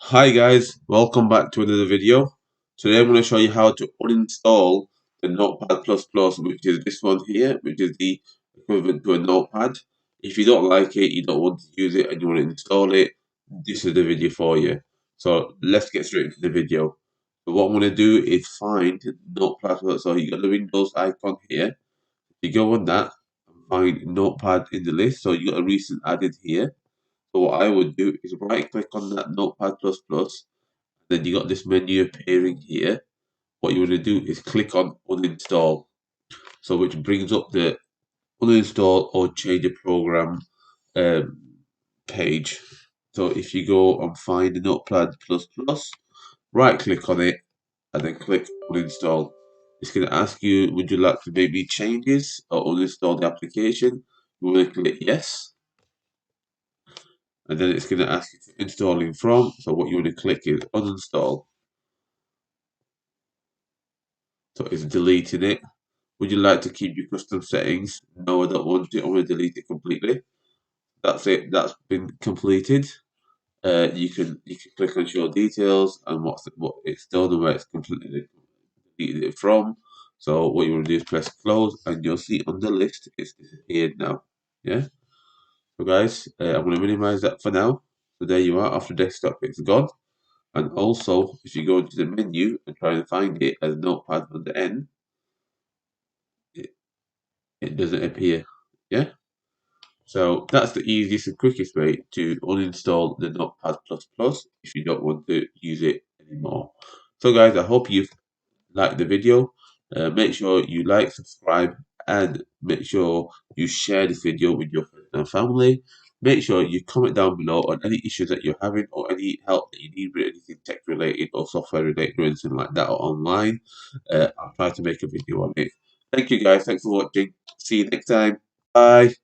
Hi guys, welcome back to another video. Today I'm going to show you how to uninstall the Notepad++, which is this one here, which is the equivalent to a notepad. If you don't like it, you don't want to use it and you want to install it, this is the video for you. So let's get straight into the video. So what I'm going to do is find Notepad++, so you got the Windows icon here. You go on that and find Notepad in the list, so you got a recent added here. So what I would do is right click on that Notepad++. Then you got this menu appearing here. What you want to do is click on uninstall. So which brings up the uninstall or change a program um, page. So if you go and find the Notepad++, right click on it and then click uninstall. It's going to ask you, would you like to make any changes or uninstall the application? You want to click yes. And then it's going to ask you to installing from. So what you want to click is uninstall. So it's deleting it. Would you like to keep your custom settings? No, I don't want it. I want to delete it completely. That's it. That's been completed. You can click on show details and what it's done and where it's completely deleted it from. So what you want to do is press close, and you'll see on the list it's disappeared now. Yeah. So guys, I'm going to minimize that for now. So there you are. Off the desktop, it's gone. And also, if you go into the menu and try and find it as Notepad on the end, it, it doesn't appear. Yeah. So that's the easiest and quickest way to uninstall the Notepad++ if you don't want to use it anymore. So guys, I hope you've liked the video. Make sure you like, subscribe, and make sure you share this video with your friends and family. Make sure you comment down below on any issues that you're having or any help that you need with anything tech related or software related or anything like that or online. I'll try to make a video on it. Thank you guys. Thanks for watching. See you next time. Bye.